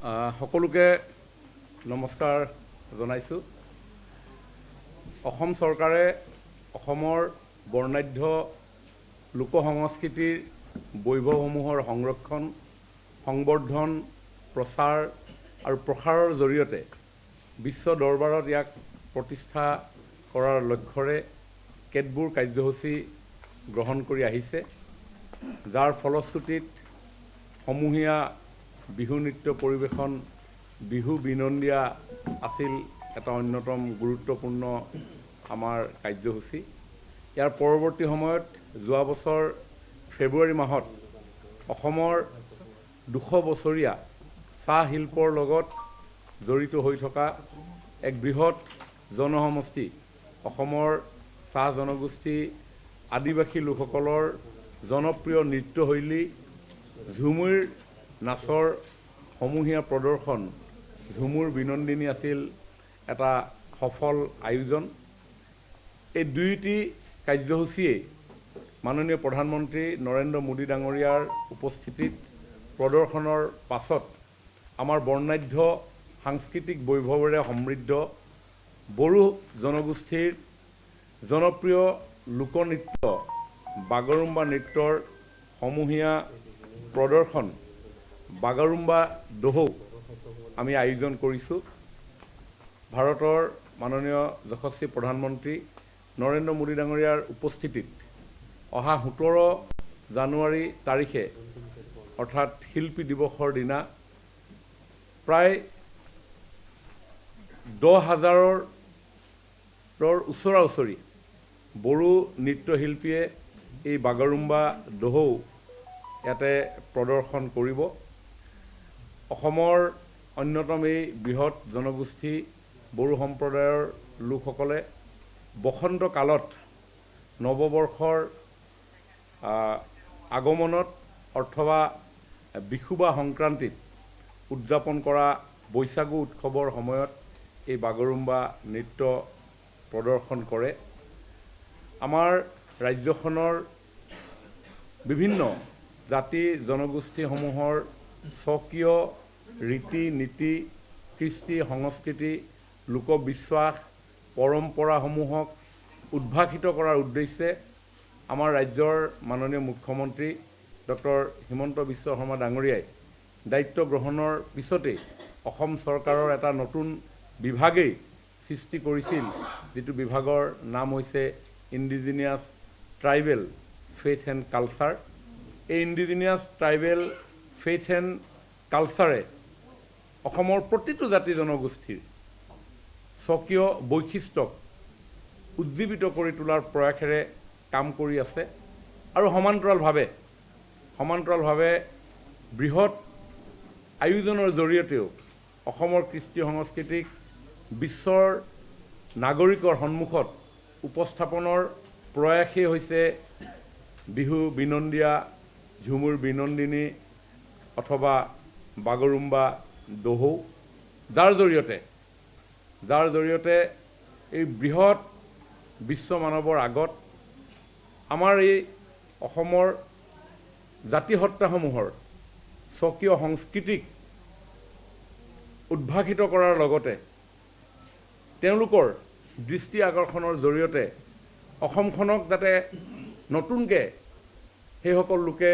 সকলোকে নমস্কাৰ জনাইছোঁ। অসম চৰকাৰে অসমৰ বৰ্ণাঢ্য লোকসংস্কৃতিৰ বৈভৱসমূহৰ সংৰক্ষণ, সংবৰ্ধন, প্ৰচাৰ আৰু প্ৰসাৰৰ জৰিয়তে বিশ্ব দৰবাৰত ইয়াক প্ৰতিষ্ঠা কৰাৰ লক্ষ্যৰে কেতবোৰ কাৰ্যসূচী গ্ৰহণ কৰি আহিছে, যাৰ ফলশ্ৰুতিত সমূহীয়া বিহু নৃত্য পৰিৱেশন, বিহু বিনন্দিয়া আছিল এটা অন্যতম গুৰুত্বপূৰ্ণ আমাৰ কাৰ্যসূচী। ইয়াৰ পৰৱৰ্তী সময়ত যোৱা বছৰ ফেব্ৰুৱাৰী মাহত অসমৰ ২০০ বছৰীয়া চাহ শিল্পৰ লগত জড়িত হৈ থকা এক বৃহৎ জনসমষ্টি অসমৰ চাহ জনগোষ্ঠী আদিবাসী লোকসকলৰ জনপ্ৰিয় নৃত্যশৈলী ঝুমুৰ নাচৰ সমূহীয়া প্ৰদৰ্শন ঝুমুৰ বিনন্দিনী আছিল এটা সফল আয়োজন। এই দুয়োটি কাৰ্যসূচীয়ে মাননীয় প্ৰধানমন্ত্ৰী নৰেন্দ্ৰ মোদী ডাঙৰীয়াৰ উপস্থিতিত প্ৰদৰ্শনৰ পাছত আমাৰ বৰ্ণাঢ্য সাংস্কৃতিক বৈভৱেৰে সমৃদ্ধ বড়ো জনগোষ্ঠীৰ জনপ্ৰিয় লোকনৃত্য বাগৰুম্বা নৃত্যৰ সমূহীয়া প্ৰদৰ্শন বাগৰুম্বা দহৌ আমি আয়োজন কৰিছোঁ। ভাৰতৰ মাননীয় যশস্বী প্ৰধানমন্ত্ৰী নৰেন্দ্ৰ মোদী ডাঙৰীয়াৰ উপস্থিতিত অহা ১৭ জানুৱাৰী তাৰিখে অৰ্থাৎ শিল্পী দিৱসৰ দিনা প্ৰায় ১০,০০০ৰ ওচৰা ওচৰি বড়ো নৃত্যশিল্পীয়ে এই বাগৰুম্বা দহৌ ইয়াতে প্ৰদৰ্শন কৰিব। অসমৰ অন্যতম এই বৃহৎ জনগোষ্ঠী বড়ো সম্প্ৰদায়ৰ লোকসকলে বসন্ত কালত নৱবৰ্ষৰ আগমনত অথবা বিহু বা সংক্ৰান্তিত উদযাপন কৰা বৈশাগু উৎসৱৰ সময়ত এই বাগৰুম্বা নৃত্য প্ৰদৰ্শন কৰে। আমাৰ ৰাজ্যখনৰ বিভিন্ন জাতি জনগোষ্ঠীসমূহৰ স্বকীয় ৰীতি নীতি, কৃষ্টি সংস্কৃতি, লোকবিশ্বাস, পৰম্পৰাসমূহক উদ্ভাসিত কৰাৰ উদ্দেশ্যে আমাৰ ৰাজ্যৰ মাননীয় মুখ্যমন্ত্ৰী ডক্টৰ হিমন্ত বিশ্ব শৰ্মা ডাঙৰীয়াই দায়িত্ব গ্ৰহণৰ পিছতেই অসম চৰকাৰৰ এটা নতুন বিভাগেই সৃষ্টি কৰিছিল, যিটো বিভাগৰ নাম হৈছে indigenous tribal faith and culture. এই ইণ্ডিজিনিয়াছ ট্ৰাইবেল ফেইথ এণ্ড কালচাৰে অসমৰ প্ৰতিটো জাতি জনগোষ্ঠীৰ স্বকীয় বৈশিষ্ট্যক উজ্জীৱিত কৰি তোলাৰ প্ৰয়াসেৰে কাম কৰি আছে আৰু সমান্তৰালভাৱে বৃহৎ আয়োজনৰ জৰিয়তেও অসমৰ কৃষ্টি সংস্কৃতিক বিশ্বৰ নাগৰিকৰ সন্মুখত উপস্থাপনৰ প্ৰয়াসেই হৈছে বিহু বিনন্দিয়া, ঝুমুৰ বিনন্দিনী অথবা বাগৰুম্বা দহৌ, যাৰ জৰিয়তে এই বৃহৎ বিশ্ব মানৱৰ আগত আমাৰ এই অসমৰ জাতিসত্তাসমূহৰ স্বকীয় সংস্কৃতিক উদ্ভাসিত কৰাৰ লগতে তেওঁলোকৰ দৃষ্টি আকৰ্ষণৰ জৰিয়তে অসমখনক যাতে নতুনকৈ সেইসকল লোকে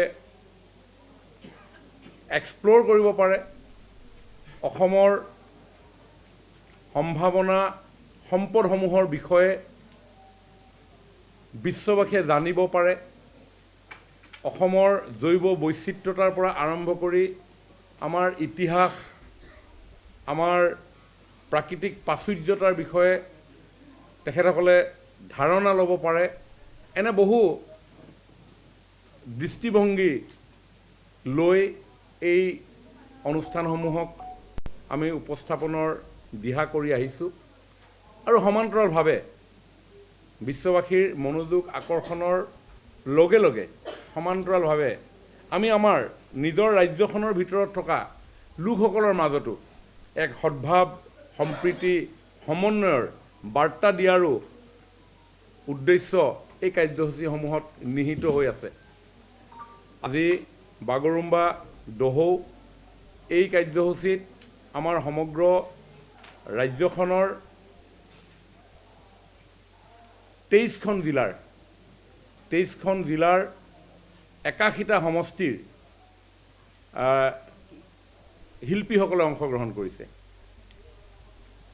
এক্সপ্ল'ৰ কৰিব পাৰে, অসমৰ সম্ভাৱনা সম্পদসমূহৰ বিষয়ে বিশ্ববাসীয়ে জানিব পাৰে, অসমৰ জৈৱ বৈচিত্ৰতাৰ পৰা আৰম্ভ কৰি আমাৰ ইতিহাস, আমাৰ প্ৰাকৃতিক প্ৰাচুৰ্যতাৰ বিষয়ে তেখেতসকলে ধাৰণা ল'ব পাৰে। এনে বহু দৃষ্টিভংগী লৈ এই অনুষ্ঠানসমূহক আমি উপস্থাপনৰ দিহা কৰি আহিছোঁ আৰু সমান্তৰালভাৱে বিশ্ববাসীৰ মনোযোগ আকৰ্ষণৰ লগে লগে সমান্তৰালভাৱে আমি আমাৰ নিজৰ ৰাজ্যখনৰ ভিতৰত থকা লোকসকলৰ মাজতো এক সদ্ভাৱ, সম্প্ৰীতি, সমন্বয়ৰ বাৰ্তা দিয়াৰো উদ্দেশ্য এই কাৰ্যসূচীসমূহত নিহিত হৈ আছে। আজি বাগৰুম্বা দহৌ এই কাৰ্যসূচীত আমাৰ সমগ্ৰ ৰাজ্যখনৰ 23খন জিলাৰ 81টা সমষ্টিৰ শিল্পীসকলে অংশগ্ৰহণ কৰিছে।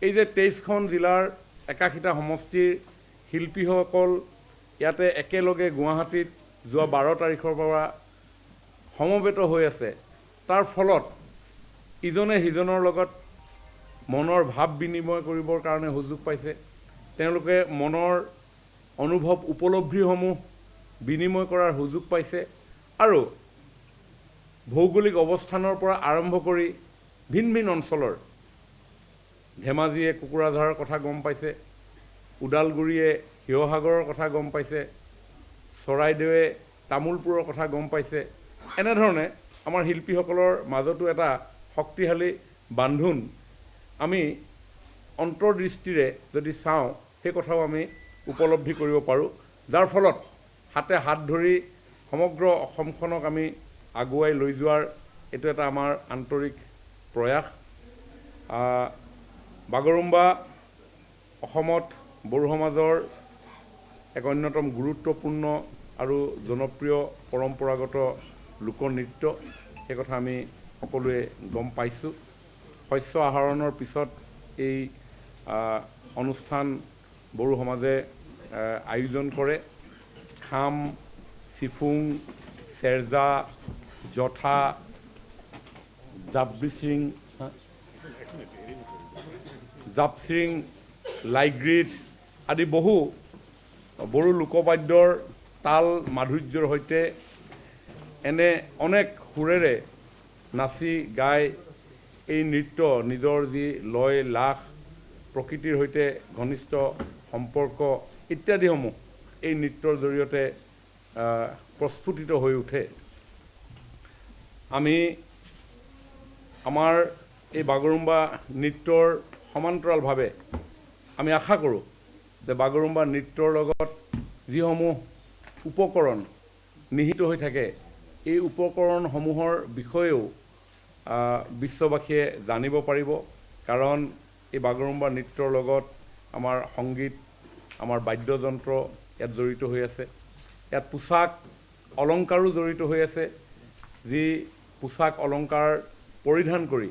এই যে 23খন জিলাৰ 81টা সমষ্টিৰ শিল্পীসকল ইয়াতে একেলগে গুৱাহাটীত যোৱা 12 তাৰিখৰ পৰা সমবেত হৈ আছে, তাৰ ফলত ইজনে সিজনৰ লগত মনৰ ভাৱ বিনিময় কৰিবৰ কাৰণে সুযোগ পাইছে। তেওঁলোকে মনৰ অনুভৱ উপলব্ধিসমূহ বিনিময় কৰাৰ সুযোগ পাইছে আৰু ভৌগোলিক অৱস্থানৰ পৰা আৰম্ভ কৰি ভিন ভিন অঞ্চলৰ ধেমাজিয়ে কোকৰাঝাৰৰ কথা গম পাইছে, ওদালগুৰিয়ে শিৱসাগৰৰ কথা গম পাইছে, চৰাইদেৱে তামোলপুৰৰ কথা গম পাইছে। এনেধৰণে আমাৰ শিল্পীসকলৰ মাজতো এটা শক্তিশালী বান্ধোন আমি অন্তৰ্দৃষ্টিৰে যদি চাওঁ, সেই কথাও আমি উপলব্ধি কৰিব পাৰোঁ, যাৰ ফলত হাতে হাত ধৰি সমগ্ৰ অসমখনক আমি আগুৱাই লৈ যোৱাৰ এইটো এটা আমাৰ আন্তৰিক প্ৰয়াস। বাগৰুম্বা অসমত বড়ো সমাজৰ এক অন্যতম গুৰুত্বপূৰ্ণ আৰু জনপ্ৰিয় পৰম্পৰাগত লোকনৃত্য, সেই কথা আমি সকলোৱে গম পাইছোঁ। শস্য আহৰণৰ পিছত এই অনুষ্ঠান বড়ো সমাজে আয়োজন কৰে। খাম, চিফুং, চেৰজা, জঠা, জাপচিং, লাইগ্ৰীড আদি বহু বড়ো লোকবাদ্যৰ তাল মাধুৰ্যৰ সৈতে এনে অনেক সুৰেৰে নাচি গাই এই নৃত্য নিজৰ যি লয় লাখ, প্ৰকৃতিৰ সৈতে ঘনিষ্ঠ সম্পৰ্ক ইত্যাদিসমূহ এই নৃত্যৰ জৰিয়তে প্ৰস্ফুটিত হৈ উঠে। আমি আমাৰ এই বাগৰুম্বা নৃত্যৰ সমান্তৰালভাৱে আমি আশা কৰোঁ যে বাগৰুম্বা নৃত্যৰ লগত যিসমূহ উপকৰণ নিহিত হৈ থাকে, এই উপকৰণসমূহৰ বিষয়েও বিশ্ববাসীয়ে জানিব পাৰিব। কাৰণ এই বাগৰুম্বা নৃত্যৰ লগত আমাৰ সংগীত, আমাৰ বাদ্যযন্ত্ৰ ইয়াত জড়িত হৈ আছে। ইয়াত পোচাক অলংকাৰো জড়িত হৈ আছে, যি পোচাক অলংকাৰ পৰিধান কৰি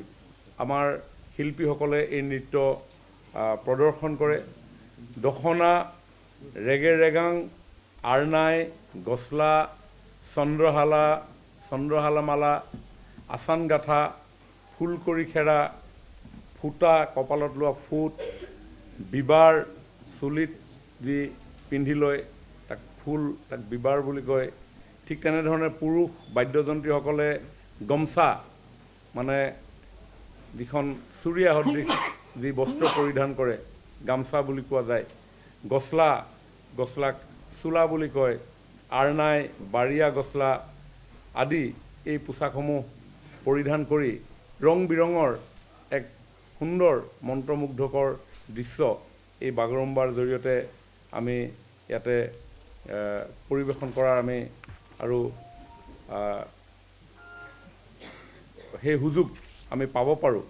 আমাৰ শিল্পীসকলে এই নৃত্য প্ৰদৰ্শন কৰে। দখনা, ৰেগে ৰেগাং, আৰনাই, গছলা, চন্দ্ৰহালা মালা, আচান গাঠা, ফুলকৰি খেৰা, ফুটা, কপালত লোৱা ফুট, বিবাৰ, চুলিত যি পিন্ধি লয় তাক ফুল, তাক বিবাৰ বুলি কয়। ঠিক তেনেধৰণে পুৰুষ বাদ্যযন্ত্ৰীসকলে গামোচা, মানে যিখন চুৰিয়া সদৃশ যি বস্ত্ৰ পৰিধান কৰে, গামোচা বুলি কোৱা যায়। গছলাক চোলা বুলি কয়। আৰনাই, বাৰিয়া গছলা আদি এই পোচাকসমূহ পৰিধান কৰি ৰং বিৰঙৰ এক সুন্দৰ মন্ত্ৰমুগ্ধকৰ দৃশ্য এই বাগৰুম্বাৰ জৰিয়তে আমি ইয়াতে পৰিৱেশন কৰাৰ আমি আৰু সেই সুযোগ আমি পাব পাৰোঁ।